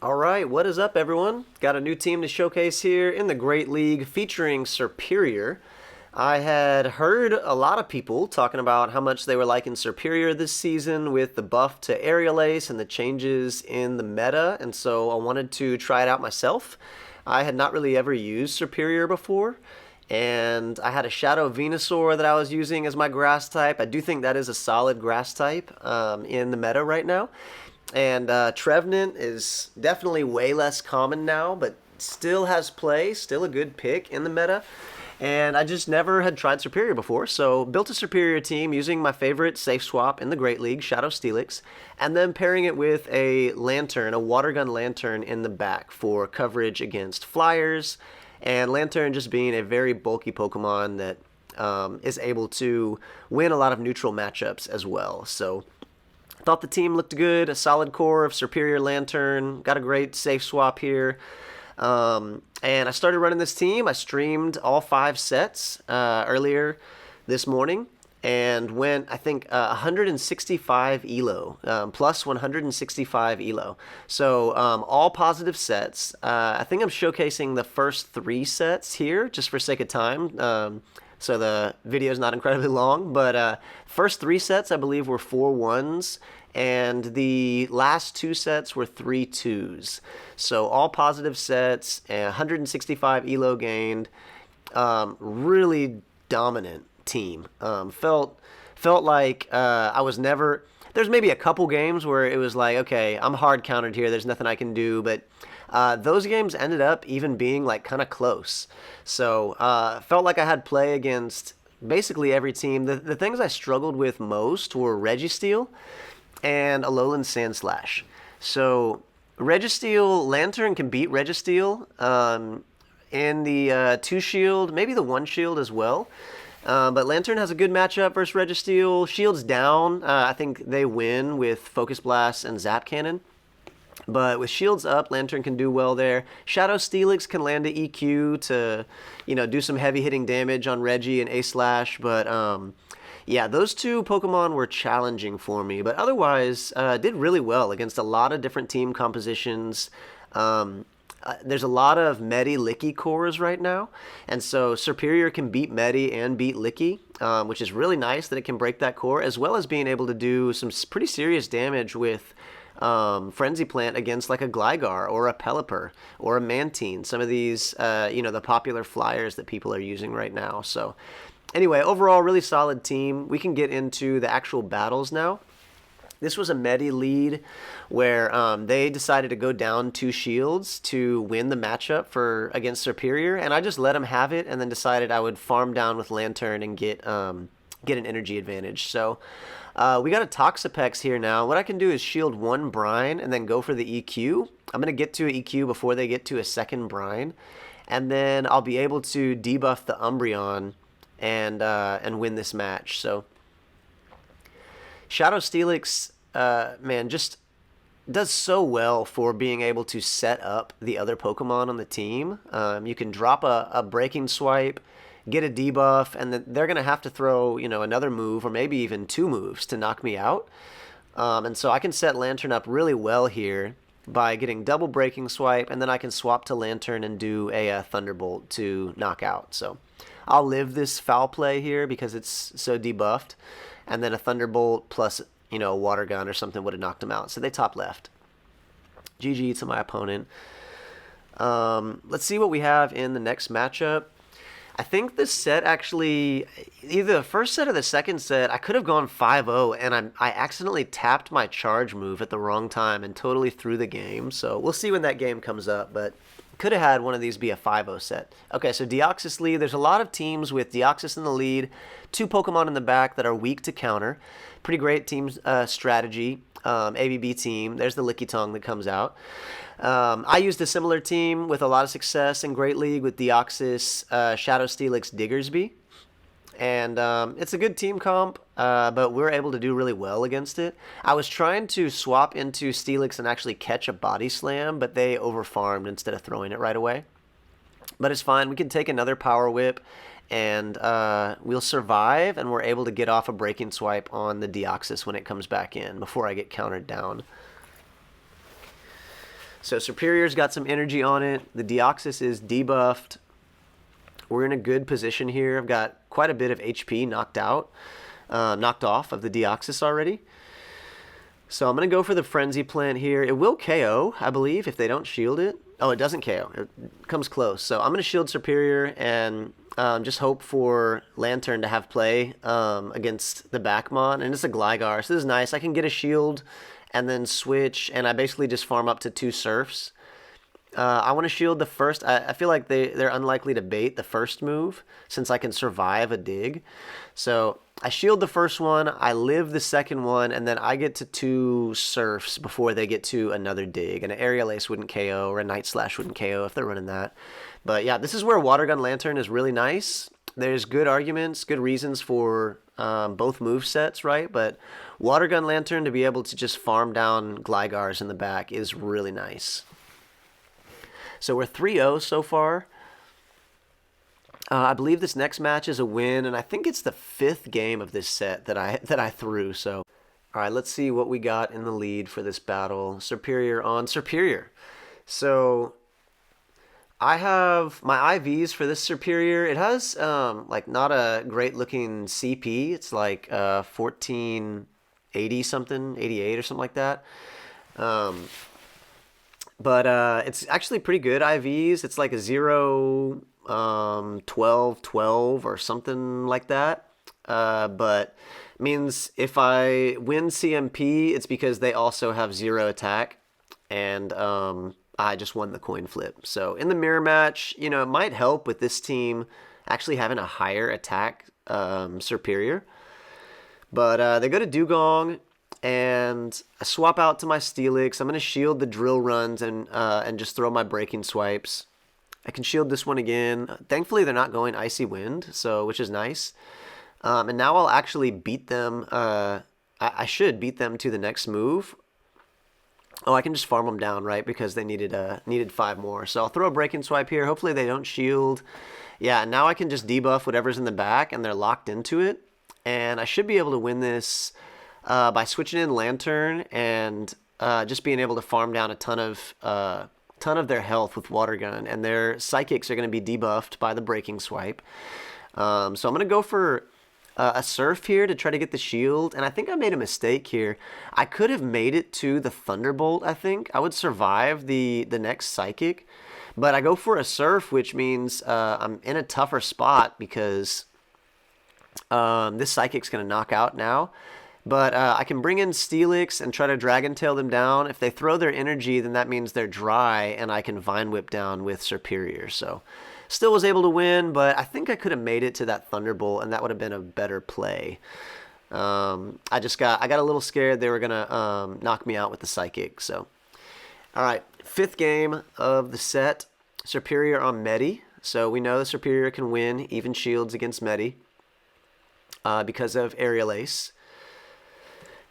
All right, what is up, everyone? Got a new team to showcase here in the Great League featuring Serperior. I had heard a lot of people talking about how much they were liking Serperior this season with the buff to Aerial Ace and the changes in the meta, and so I wanted to try it out myself. I had not really ever used Serperior before, and I had a Shadow Venusaur that I was using as my grass type. I do think that is a solid grass type in the meta right now. And Trevenant is definitely way less common now, but still has play, still a good pick in the meta. And I just never had tried Serperior before, so built a Serperior team using my favorite safe swap in the Great League, Shadow Steelix, and then pairing it with a Lantern, a Water Gun Lantern in the back for coverage against Flyers, and Lantern just being a very bulky Pokemon that is able to win a lot of neutral matchups as well. So thought the team looked good, a solid core of Serperior Lantern, got a great safe swap here. And I started running this team. I streamed all 5 sets earlier this morning and went, I think, 165 elo, plus 165 elo. So all positive sets. I think I'm showcasing the first 3 sets here just for sake of time. So the video is not incredibly long, but first 3 sets I believe were 4 1s, and the last 2 sets were 3 2s. So all positive sets, 165 elo gained, really dominant team. Felt like I was never. There's maybe a couple games where it was like, okay, I'm hard countered here. There's nothing I can do, but those games ended up even being like kind of close. So felt like I had play against basically every team. The things I struggled with most were Registeel and Alolan Sandslash. So Registeel, Lantern can beat Registeel in the 2 shield, maybe the 1 shield as well. But Lantern has a good matchup versus Registeel. Shields down, I think they win with Focus Blast and Zap Cannon. But with shields up, Lantern can do well there. Shadow Steelix can land a EQ to, do some heavy hitting damage on Reggie and A-Slash. But yeah, those 2 Pokemon were challenging for me. But otherwise, did really well against a lot of different team compositions. There's a lot of Medi Licky cores right now, and so Serperior can beat Medi and beat Licky, which is really nice that it can break that core, as well as being able to do some pretty serious damage with Frenzy Plant against like a Gligar or a Pelipper or a Mantine, some of these, the popular flyers that people are using right now. So anyway, overall, really solid team. We can get into the actual battles now. This was a Medi lead where they decided to go down 2 shields to win the matchup against Serperior, and I just let them have it and then decided I would farm down with Lantern and get an energy advantage. So we got a Toxapex here now. What I can do is shield 1 Brine and then go for the EQ. I'm going to get to an EQ before they get to a second Brine, and then I'll be able to debuff the Umbreon and win this match. So Shadow Steelix, man, just does so well for being able to set up the other Pokemon on the team. You can drop a Breaking Swipe, get a debuff, and then they're going to have to throw, another move or maybe even 2 moves to knock me out. And so I can set Lantern up really well here by getting double Breaking Swipe, and then I can swap to Lantern and do a Thunderbolt to knock out. So I'll live this foul play here because it's so debuffed. And then a Thunderbolt plus, a Water Gun or something would have knocked him out. So they top left. GG to my opponent. Let's see what we have in the next matchup. I think this set actually, either the first set or the second set, I could have gone 5-0, and I accidentally tapped my charge move at the wrong time and totally threw the game. So we'll see when that game comes up, but could have had one of these be a 5-0 set. Okay, so Deoxys lead. There's a lot of teams with Deoxys in the lead, 2 Pokemon in the back that are weak to counter. Pretty great team strategy. ABB team. There's the Lickitung that comes out. I used a similar team with a lot of success in Great League with Deoxys, Shadow Steelix, Diggersby. And it's a good team comp, but we're able to do really well against it. I was trying to swap into Steelix and actually catch a Body Slam, but they overfarmed instead of throwing it right away. But it's fine. We can take another Power Whip, and we'll survive, and we're able to get off a Breaking Swipe on the Deoxys when it comes back in before I get countered down. So Serperior's got some energy on it. The Deoxys is debuffed. We're in a good position here. I've got quite a bit of HP knocked off of the Deoxys already. So I'm going to go for the Frenzy Plant here. It will KO, I believe, if they don't shield it. Oh, it doesn't KO. It comes close. So I'm going to shield Serperior and just hope for Lantern to have play against the Backmon. And it's a Gligar, so this is nice. I can get a shield and then switch, and I basically just farm up to 2 Surfs. I want to shield the first. I feel like they're unlikely to bait the first move since I can survive a dig. So I shield the first one, I live the second one, and then I get to 2 Surfs before they get to another dig. And an Aerial Ace wouldn't KO, or a Night Slash wouldn't KO if they're running that. But yeah, this is where Water Gun Lantern is really nice. There's good arguments, good reasons for both move sets, right? But Water Gun Lantern to be able to just farm down Glygars in the back is really nice. So we're 3-0 so far. I believe this next match is a win, and I think it's the 5th game of this set that I threw. So, all right, let's see what we got in the lead for this battle. Serperior on Serperior. So I have my IVs for this Serperior. It has like not a great looking CP. It's like 1480 something, 88 or something like that. But it's actually pretty good IVs. It's like a 0, 12, 12 or something like that. But means if I win CMP, it's because they also have 0 attack. And I just won the coin flip. So in the mirror match, you know, it might help with this team actually having a higher attack Serperior. But they go to Dugong. And I swap out to my Steelix. I'm going to shield the drill runs and just throw my breaking swipes. I can shield this one again. Thankfully, they're not going Icy Wind, so which is nice. And now I'll actually beat them. I should beat them to the next move. Oh, I can just farm them down, right? Because they needed 5 more. So I'll throw a breaking swipe here. Hopefully they don't shield. Yeah, now I can just debuff whatever's in the back, and they're locked into it. And I should be able to win this by switching in Lantern and just being able to farm down a ton of their health with Water Gun, and their Psychics are going to be debuffed by the Breaking Swipe. So I'm going to go for a Surf here to try to get the shield, and I think I made a mistake here. I could have made it to the Thunderbolt, I think. I would survive the next Psychic, but I go for a Surf, which means I'm in a tougher spot because this Psychic's going to knock out now. But I can bring in Steelix and try to Dragon Tail them down. If they throw their energy, then that means they're dry, and I can Vine Whip down with Serperior. So still was able to win, but I think I could have made it to that Thunderbolt, and that would have been a better play. I got a little scared they were going to knock me out with the Psychic. So, all right, 5th game of the set. Serperior on Medi. So we know the Serperior can win even shields against Medi because of Aerial Ace.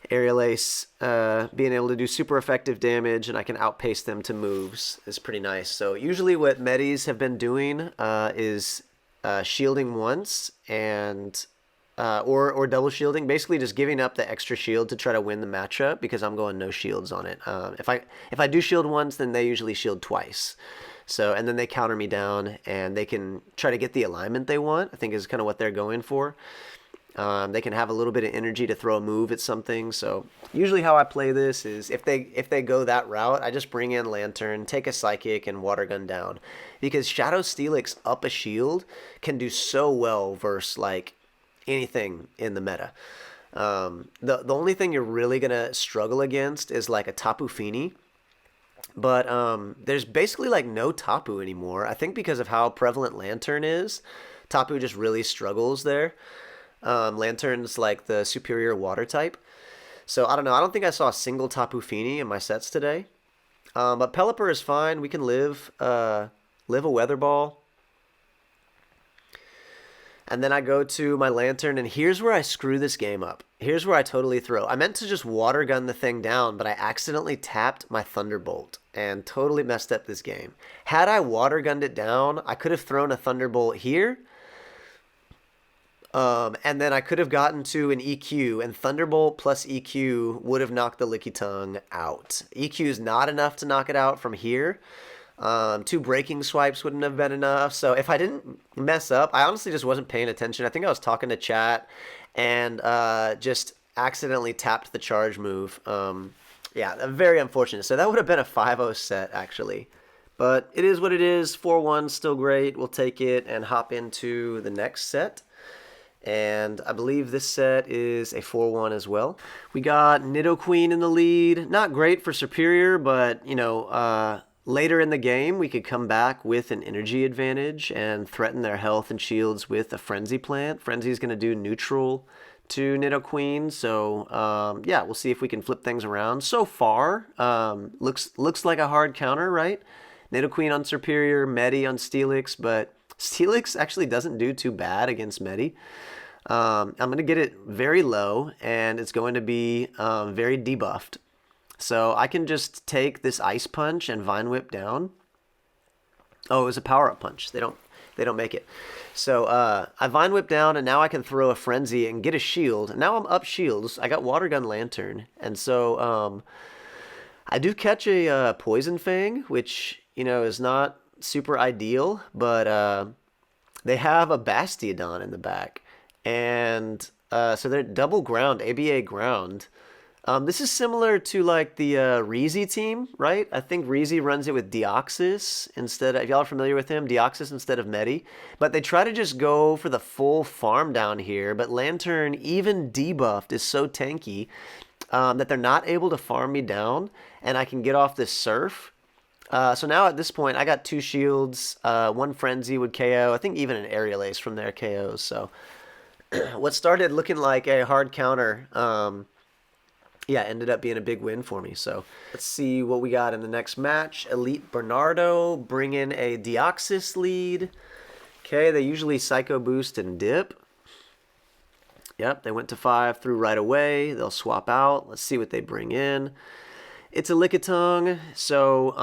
Aerial Ace being able to do super effective damage, and I can outpace them to moves is pretty nice. So usually what Medis have been doing is shielding once and or double shielding, basically just giving up the extra shield to try to win the matchup because I'm going no shields on it. If I do shield once, then they usually shield twice. So, and then they counter me down, and they can try to get the alignment they want, I think is kind of what they're going for. They can have a little bit of energy to throw a move at something. So usually how I play this is if they go that route, I just bring in Lantern, take a Psychic, and Water Gun down. Because Shadow Steelix up a shield can do so well versus like anything in the meta. The only thing you're really going to struggle against is like a Tapu Fini. But there's basically like no Tapu anymore. I think because of how prevalent Lantern is, Tapu just really struggles there. Lantern's like the superior water type. So I don't know. I don't think I saw a single Tapu Fini in my sets today. But Pelipper is fine. We can live a Weather Ball. And then I go to my Lantern, and here's where I screw this game up. Here's where I totally throw. I meant to just Water Gun the thing down, but I accidentally tapped my Thunderbolt and totally messed up this game. Had I Water Gunned it down, I could have thrown a Thunderbolt here. And then I could have gotten to an EQ, and Thunderbolt plus EQ would have knocked the Lickitung out. EQ is not enough to knock it out from here. Two breaking swipes wouldn't have been enough. So if I didn't mess up, I honestly just wasn't paying attention. I think I was talking to chat and just accidentally tapped the charge move. Yeah, very unfortunate. So that would have been a 5-0 set, actually. But it is what it is. 4-1, still great. We'll take it and hop into the next set. And I believe this set is a 4-1 as well. We got Nidoqueen in the lead. Not great for Serperior, but, later in the game, we could come back with an energy advantage and threaten their health and shields with a Frenzy Plant. Frenzy is going to do neutral to Nidoqueen, so yeah, we'll see if we can flip things around. So far, looks like a hard counter, right? Nidoqueen on Serperior, Medi on Steelix, but Steelix actually doesn't do too bad against Medi. I'm going to get it very low, and it's going to be very debuffed. So I can just take this Ice Punch and Vine Whip down. Oh, it was a power-up punch. They don't make it. So I Vine Whip down, and now I can throw a Frenzy and get a shield. And now I'm up shields. I got Water Gun Lantern. And so I do catch a Poison Fang, which, is not super ideal. But they have a Bastiodon in the back. And so they're double ground, ABA ground. This is similar to like the Reezy team, right? I think Reezy runs it with Deoxys instead of, if y'all are familiar with him, Deoxys instead of Medi. But they try to just go for the full farm down here. But Lantern, even debuffed, is so tanky that they're not able to farm me down. And I can get off this Surf. So now at this point, I got 2 shields. One Frenzy would KO. I think even an Aerial Ace from there KOs. So what started looking like a hard counter, yeah, ended up being a big win for me. So let's see what we got in the next match. Elite Bernardo bring in a Deoxys lead. Okay, they usually Psycho Boost and dip. Yep, they went to 5, threw right away. They'll swap out. Let's see what they bring in. It's a Lickitung, so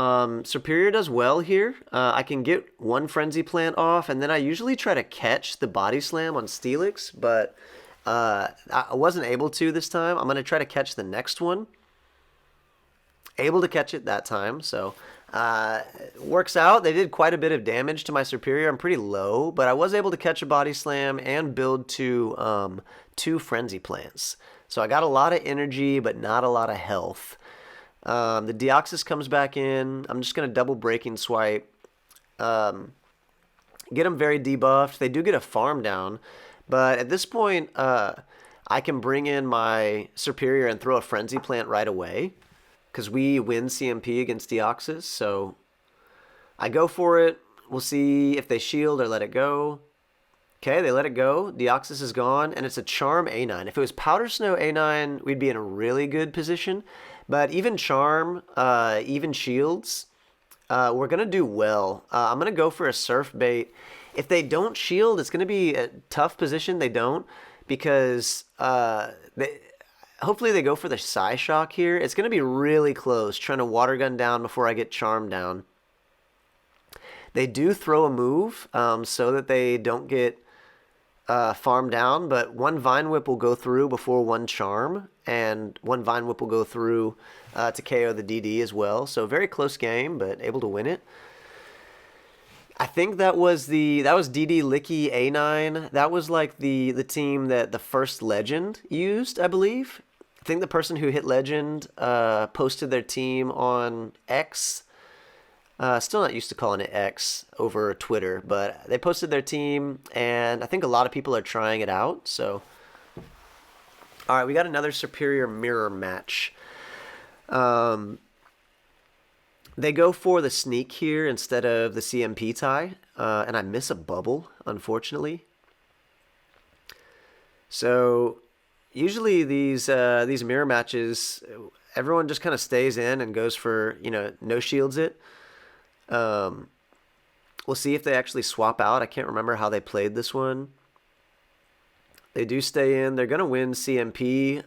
Serperior does well here. I can get one Frenzy Plant off, and then I usually try to catch the Body Slam on Steelix, but I wasn't able to this time. I'm going to try to catch the next one. Able to catch it that time, so works out. They did quite a bit of damage to my Serperior. I'm pretty low, but I was able to catch a Body Slam and build two Frenzy Plants. So I got a lot of energy, but not a lot of health. The Deoxys comes back in. I'm just going to double Breaking Swipe. Get them very debuffed. They do get a farm down. But at this point, I can bring in my Serperior and throw a Frenzy Plant right away. Because we win CMP against Deoxys. So I go for it. We'll see if they shield or let it go. Okay, they let it go. Deoxys is gone. And it's a Charm A9. If it was Powder Snow A9, we'd be in a really good position. But even Charm, even Shields, we're going to do well. I'm going to go for a Surf Bait. If they don't shield, it's going to be a tough position. They don't, because hopefully they go for the Psy Shock here. It's going to be really close, trying to Water Gun down before I get Charm down. They do throw a move so that they don't get farm down, but one Vine Whip will go through before one Charm, and one Vine Whip will go through to KO the DD as well. So very close game, but able to win it. I think that was DD Licky A9. That was like the team that the first Legend used, I believe. I think the person who hit Legend posted their team on X. Still not used to calling it X over Twitter, but they posted their team, and I think a lot of people are trying it out. So, all right, we got another Serperior mirror match. They go for the sneak here instead of the CMP tie, and I miss a bubble, unfortunately. So usually these mirror matches, everyone just kind of stays in and goes for, no shields it. We'll see if they actually swap out. I can't remember how they played this one. They do stay in. They're going to win CMP,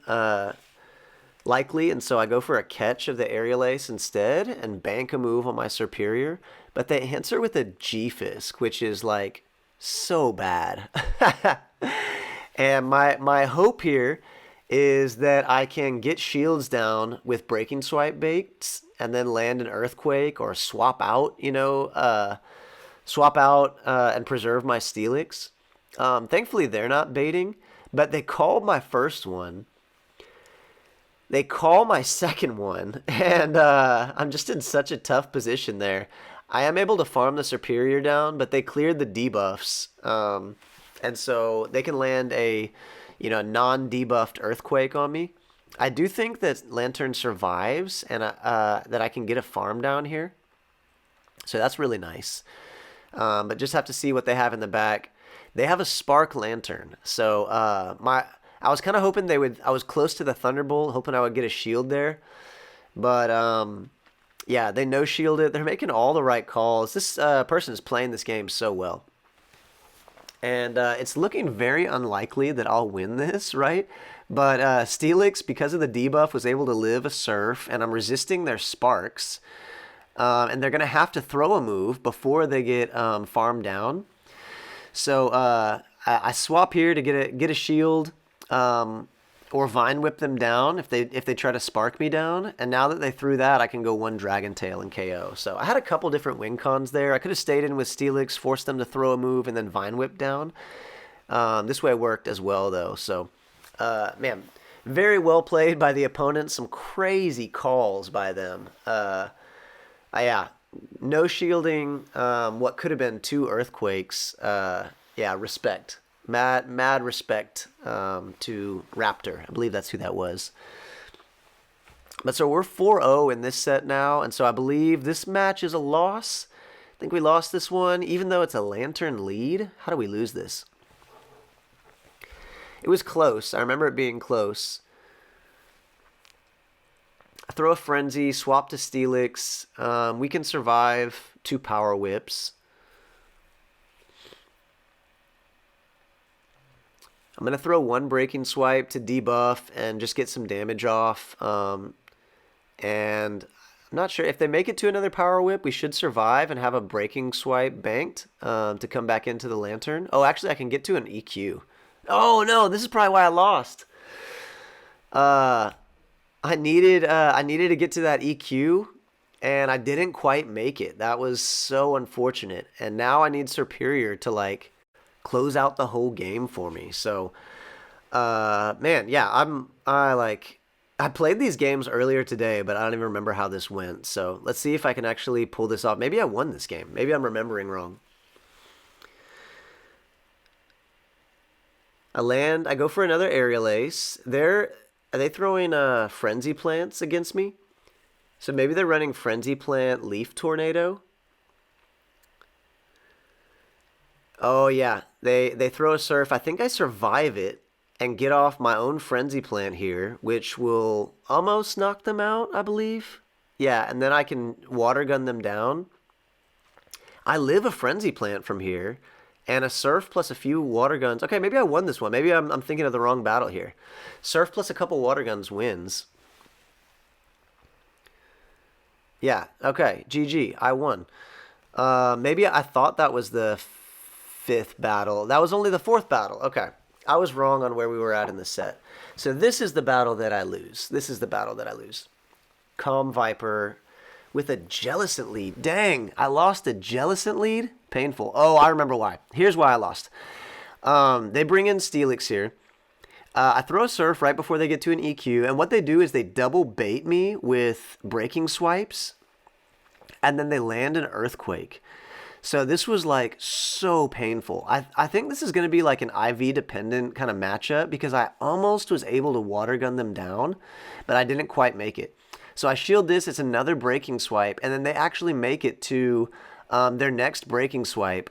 likely, and so I go for a catch of the Aerial Ace instead and bank a move on my Serperior. But they answer with a G-Fisk, which is like so bad. And my hope here is that I can get shields down with breaking swipe baits and then land an earthquake or swap out and preserve my Steelix. Thankfully, they're not baiting, but they called my first one. They call my second one, and I'm just in such a tough position there. I am able to farm the Serperior down, but they cleared the debuffs, and so they can land a, non-debuffed Earthquake on me. I do think that Lantern survives, and that I can get a farm down here, so that's really nice. But just have to see what they have in the back. They have a Spark Lantern, so I was kind of hoping they would. I was close to the Thunderbolt, hoping I would get a shield there, but yeah, they no shield it. They're making all the right calls. This person is playing this game so well, and it's looking very unlikely that I'll win this, right? But Steelix, because of the debuff, was able to live a Surf, and I'm resisting their Sparks, and they're gonna have to throw a move before they get farmed down. So I swap here to get a shield. Or Vine Whip them down if they try to spark me down. And now that they threw that, I can go one Dragon Tail and KO. So I had a couple different win cons there. I could have stayed in with Steelix, forced them to throw a move, and then Vine Whip down. This way worked as well, though. So, man, very well played by the opponent. Some crazy calls by them. Yeah, no shielding what could have been two Earthquakes. Yeah, respect. Mad respect to Raptor. I believe that's who that was. But so we're 4-0 in this set now, and so I believe this match is a loss. I think we lost this one, even though it's a Lantern lead. How do we lose this? It was close. I remember it being close. I throw a Frenzy, swap to Steelix. We can survive 2 Power Whips. I'm going to throw one Breaking Swipe to debuff and just get some damage off. And I'm not sure. If they make it to another Power Whip, we should survive and have a Breaking Swipe banked to come back into the Lantern. Oh, actually, I can get to an EQ. Oh, no, this is probably why I lost. I needed to get to that EQ, and I didn't quite make it. That was so unfortunate. And now I need Serperior to, close out the whole game for me. So, man, yeah, I played these games earlier today, but I don't even remember how this went. So let's see if I can actually pull this off. Maybe I won this game. Maybe I'm remembering wrong. I go for another Aerial Ace. Are they throwing Frenzy Plants against me? So maybe they're running Frenzy Plant, Leaf Tornado. Oh, yeah. They throw a Surf. I think I survive it and get off my own Frenzy Plant here, which will almost knock them out, I believe. Yeah, and then I can Water Gun them down. I live a Frenzy Plant from here, and a Surf plus a few Water Guns. Okay, maybe I won this one. Maybe I'm thinking of the wrong battle here. Surf plus a couple Water Guns wins. Yeah, okay, GG, I won. Maybe I thought that was the 5th battle. That was only the 4th battle. Okay. I was wrong on where we were at in the set. So this is the battle that I lose. Calm Viper with a Jellicent lead. Dang, I lost a Jellicent lead? Painful. Oh, I remember why. Here's why I lost. They bring in Steelix here. I throw a Surf right before they get to an EQ, and what they do is they double bait me with Breaking Swipes, and then they land an Earthquake. So this was so painful. I think this is going to be an IV dependent kind of matchup because I almost was able to Water Gun them down, but I didn't quite make it. So I shield this. It's another Breaking Swipe, and then they actually make it to their next Breaking Swipe.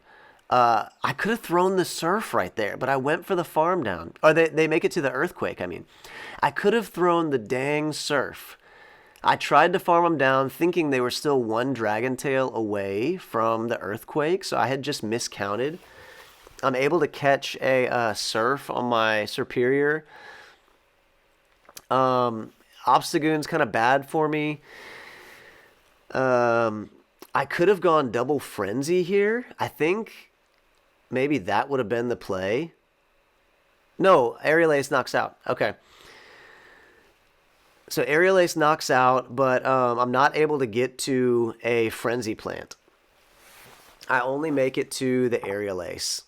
I could have thrown the Surf right there, but I went for the farm down. Or they make it to the Earthquake, I mean. I could have thrown the dang Surf. I tried to farm them down thinking they were still one Dragon Tail away from the Earthquake, so I had just miscounted. I'm able to catch a Surf on my Serperior. Obstagoon's kind of bad for me. I could have gone double Frenzy here. I think maybe that would have been the play. No, Aerial Ace knocks out. Okay. So Aerial Ace knocks out, but I'm not able to get to a Frenzy Plant. I only make it to the Aerial Ace.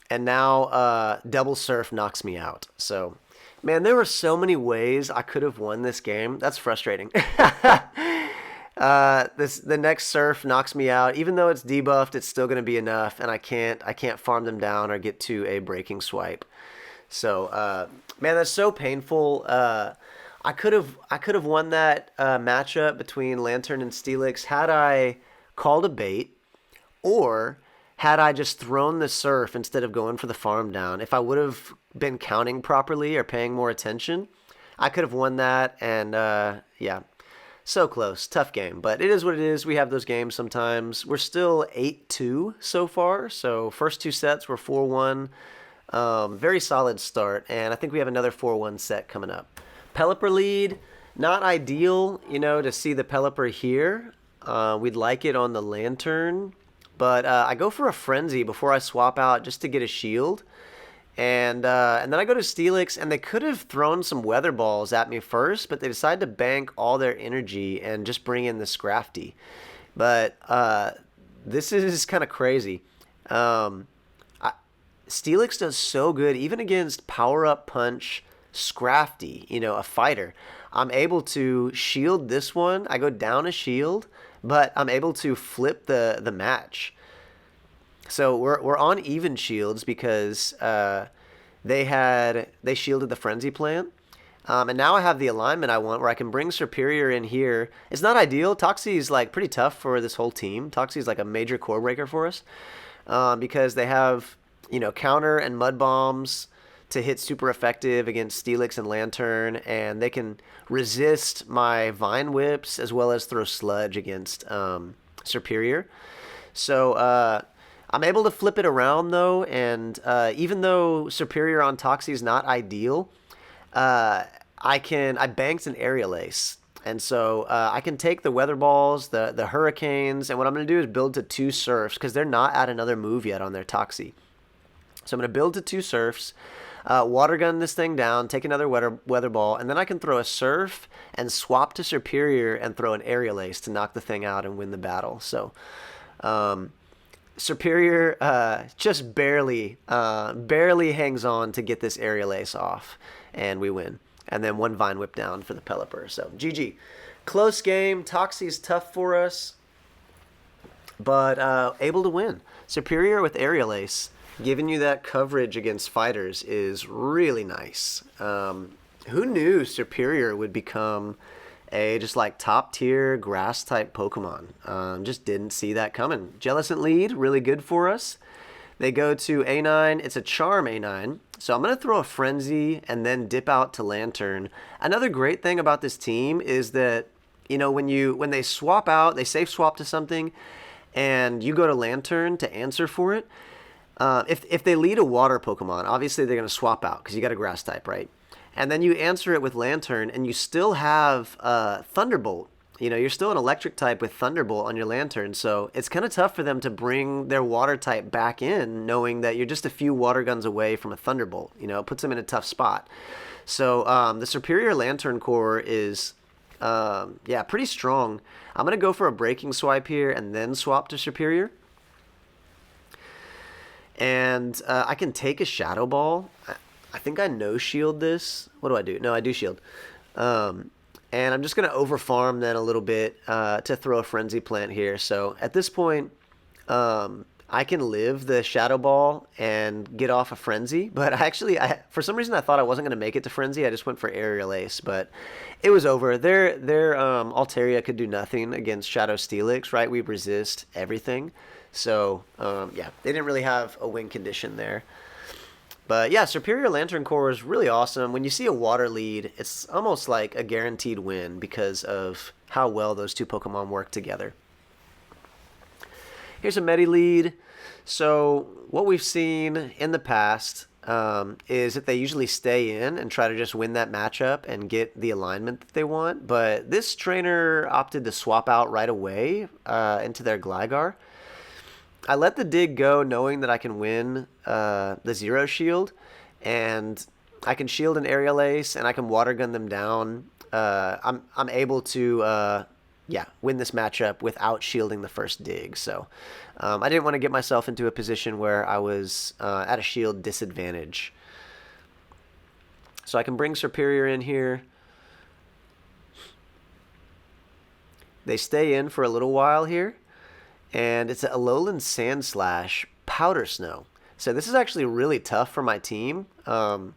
And now Double Surf knocks me out. So, man, there were so many ways I could have won this game. That's frustrating. The next Surf knocks me out. Even though it's debuffed, it's still going to be enough, and I can't farm them down or get to a Breaking Swipe. So, man, that's so painful. I could have won that matchup between Lantern and Steelix had I called a bait, or had I just thrown the Surf instead of going for the farm down. If I would have been counting properly or paying more attention, I could have won that. And yeah, so close. Tough game, but it is what it is. We have those games sometimes. We're still 8-2 so far. So first two sets were 4-1. Very solid start, and I think we have another 4-1 set coming up. Pelipper lead, not ideal, to see the Pelipper here. We'd like it on the Lantern, but I go for a Frenzy before I swap out just to get a shield. And then I go to Steelix, and they could have thrown some Weather Balls at me first, but they decided to bank all their energy and just bring in the Scrafty. But this is kind of crazy. Steelix does so good, even against Power Up Punch Scrafty, a fighter. I'm able to shield this one. I go down a shield, but I'm able to flip the match. So we're on even shields because they shielded the Frenzy Plant. And now I have the alignment I want where I can bring Serperior in here. It's not ideal. Toxie's like pretty tough for this whole team. Toxie's like a major core breaker for us because they have, counter and mud bombs to hit super effective against Steelix and Lantern, and they can resist my Vine Whips as well as throw Sludge against Serperior. So I'm able to flip it around though, and even though Serperior on Toxie is not ideal, I banked an Aerial Ace. And so I can take the Weather Balls, the Hurricanes, and what I'm going to do is build to 2 Surfs because they're not at another move yet on their Toxie. So I'm going to build to 2 Surfs, Water Gun this thing down, take another weather Ball, and then I can throw a Surf and swap to Serperior and throw an Aerial Ace to knock the thing out and win the battle. So Serperior just barely hangs on to get this Aerial Ace off, and we win. And then 1 Vine Whip down for the Pelipper. So GG. Close game. Toxie's tough for us, but able to win. Serperior with Aerial Ace, giving you that coverage against fighters is really nice. Who knew Serperior would become a just like top tier grass type Pokemon? Just didn't see that coming. Jellicent lead, really good for us. They go to A9. It's a Charm A9. So I'm going to throw a Frenzy and then dip out to Lantern. Another great thing about this team is that, when they swap out, they safe swap to something, and you go to Lantern to answer for it. If they lead a water Pokemon, obviously they're going to swap out because you got a grass type, right? And then you answer it with Lantern, and you still have Thunderbolt. You're still an electric type with Thunderbolt on your Lantern, so it's kind of tough for them to bring their water type back in, knowing that you're just a few water guns away from a Thunderbolt. It puts them in a tough spot. So the Serperior Lantern core is, pretty strong. I'm going to go for a Breaking Swipe here and then swap to Serperior. And I can take a Shadow Ball. I think I no-shield this. What do I do? No, I do shield. And I'm just going to overfarm then a little bit to throw a Frenzy Plant here. So at this point, I can live the Shadow Ball and get off a Frenzy. But for some reason, I thought I wasn't going to make it to Frenzy. I just went for Aerial Ace. But it was over. Their Altaria could do nothing against Shadow Steelix, right? We resist everything. So, they didn't really have a win condition there. But yeah, Serperior Lantern Core is really awesome. When you see a water lead, it's almost like a guaranteed win because of how well those two Pokemon work together. Here's a Medi lead. So what we've seen in the past is that they usually stay in and try to just win that matchup and get the alignment that they want. But this trainer opted to swap out right away into their Gligar. I let the dig go knowing that I can win the Zero Shield, and I can shield an aerial ace, and I can water gun them down. I'm able to yeah, win this matchup without shielding the first dig. So I didn't want to get myself into a position where I was at a shield disadvantage. So I can bring Serperior in here. They stay in for a little while here, and it's a Alolan Sand Slash Powder Snow. So this is actually really tough for my team. Drill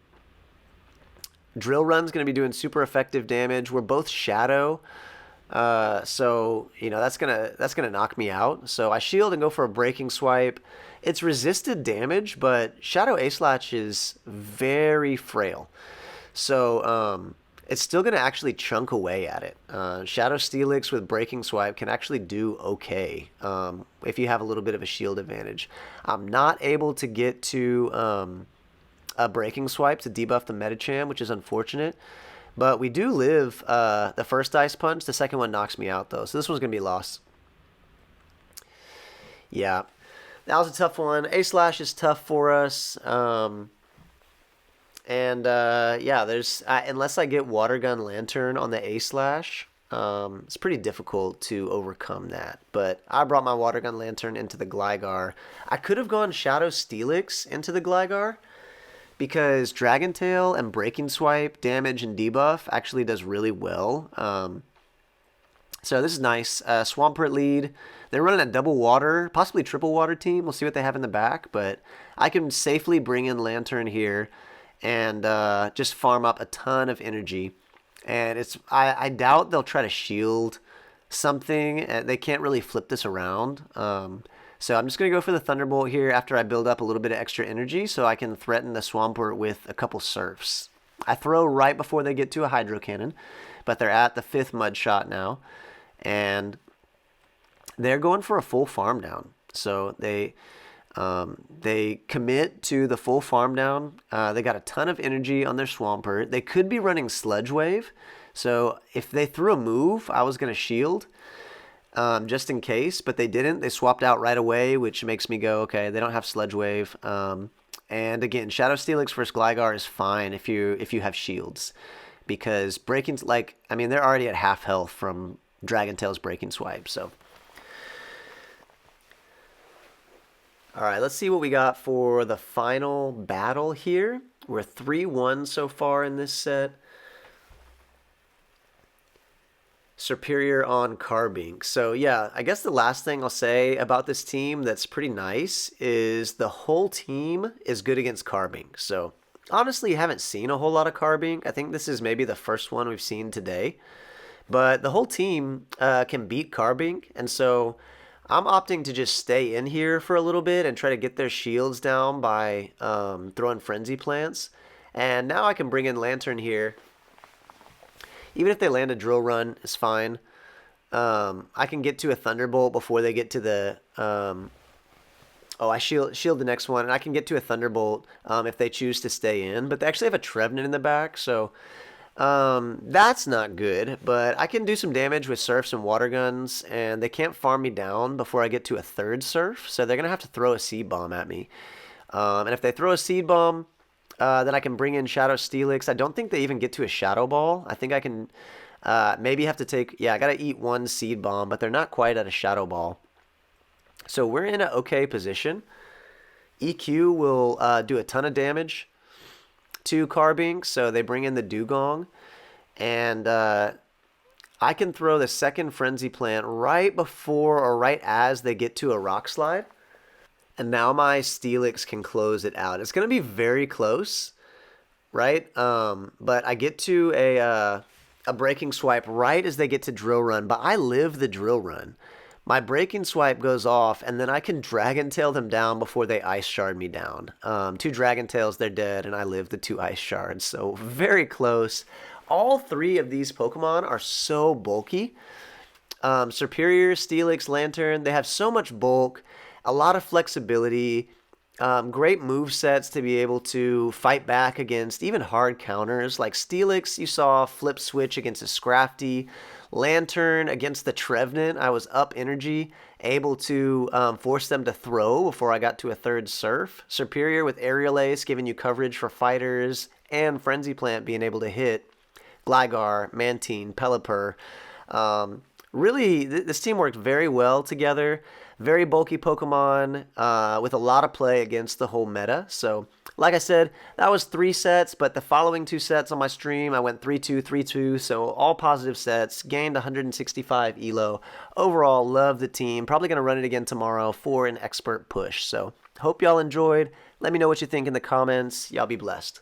Run's going to be doing super effective damage. We're both Shadow, so you know that's gonna knock me out. So I shield and go for a Breaking Swipe. It's resisted damage, but Shadow Acelatch is very frail. So it's still going to actually chunk away at it. Shadow Steelix with Breaking Swipe can actually do okay if you have a little bit of a shield advantage. I'm not able to get to a Breaking Swipe to debuff the Medicham, which is unfortunate. But we do live the first Ice Punch. The second one knocks me out, though. So this one's going to be lost. Yeah, that was a tough one. Acelatch is tough for us. Yeah, there's unless I get Water Gun Lantern on the Acelatch, it's pretty difficult to overcome that. But I brought my Water Gun Lantern into the Gligar. I could have gone Shadow Steelix into the Gligar because Dragon Tail and Breaking Swipe damage and debuff actually does really well. So this is nice. Swampert lead. They're running a double water, possibly triple water team. We'll see what they have in the back, but I can safely bring in Lantern here and just farm up a ton of energy. And I doubt they'll try to shield something. They can't really flip this around. So I'm just going to go for the Thunderbolt here after I build up a little bit of extra energy so I can threaten the Swampert with a couple Surfs. I throw right before they get to a Hydro Cannon, but they're at the 5th Mud Shot now. And they're going for a full farm down. So they commit to the full farm down. They got a ton of energy on their Swampert. They could be running Sludge Wave. So if they threw a move, I was going to shield just in case, but they didn't. They swapped out right away, which makes me go, okay, they don't have Sludge Wave. And again, Shadow Steelix versus Gligar is fine if you have shields. Because Breaking, like, I mean, they're already at half health from Dragon Tail's Breaking Swipe, so. All right, let's see what we got for the final battle here. We're 3-1 so far in this set. Serperior on Carbink. So yeah, I guess the last thing I'll say about this team that's pretty nice is the whole team is good against Carbink. So honestly, haven't seen a whole lot of Carbink. I think this is maybe the first one we've seen today. But the whole team can beat Carbink, and so I'm opting to just stay in here for a little bit and try to get their shields down by throwing Frenzy Plants. And now I can bring in Lantern here. Even if they land a Drill Run, it's fine. I can get to a Thunderbolt before they get to the... I shield the next one, and I can get to a Thunderbolt if they choose to stay in. But they actually have a Trevenant in the back, so... that's not good, but I can do some damage with Surfs and Water Guns, and they can't farm me down before I get to a 3rd Surf, so they're going to have to throw a Seed Bomb at me. And if they throw a Seed Bomb, then I can bring in Shadow Steelix. I don't think they even get to a Shadow Ball. I think I can maybe have to take... Yeah, I got to eat 1 Seed Bomb, but they're not quite at a Shadow Ball. So we're in an okay position. EQ will do a ton of damage to Carbink, so they bring in the Dugong, and I can throw the second Frenzy Plant right before or right as they get to a Rock Slide, and now my Steelix can close it out. It's going to be very close, right? But I get to a Breaking Swipe right as they get to Drill Run, but I live the Drill Run. My Breaking Swipe goes off, and then I can Dragon Tail them down before they Ice Shard me down. 2 Dragon Tails, they're dead, and I live the 2 Ice Shards. So very close. All 3 of these Pokemon are so bulky. Serperior, Steelix, Lantern, they have so much bulk, a lot of flexibility, great move sets to be able to fight back against even hard counters. Like Steelix, you saw flip switch against a Scrafty. Lantern against the Trevenant, I was up energy, able to force them to throw before I got to a third Surf. Serperior with Aerial Ace giving you coverage for fighters, and Frenzy Plant being able to hit. Gligar, Mantine, Pelipper. Really, this team worked very well together. Very bulky Pokemon with a lot of play against the whole meta. So, like I said, that was 3 sets, but the following 2 sets on my stream, I went 3-2, 3-2, so all positive sets, gained 165 elo. Overall, love the team. Probably going to run it again tomorrow for an expert push. So, hope y'all enjoyed. Let me know what you think in the comments. Y'all be blessed.